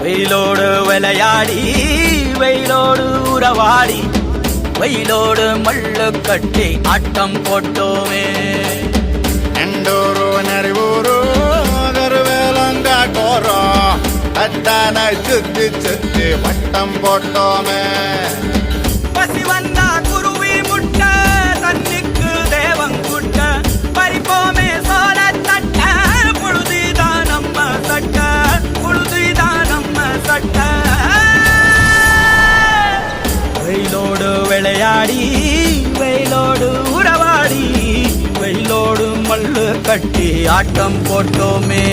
வெயிலோடு விளையாடி வெயிலோடு உறவாடி வெயிலோடு மல்லு கட்டி ஆட்டம் போட்டோமே. எண்டூரு நெறிவூரு கருவேலங்காட்டோரோ அத்தான சுத்தி சுத்தி வட்டம் போட்டோமே. பசி வந்தா குருவி முட்ட தண்ணிக்கு தேவங்குட்ட பறிப்போமே சோழ தட்ட புழுதிதான் நம்ம சட்ட புழுதிதான் நம்ம சட்ட. வெயிலோடு விளையாடி வெயிலோடு உறவாடி வெயிலோடு மல்லு கட்டி ஆட்டம் போட்டோமே.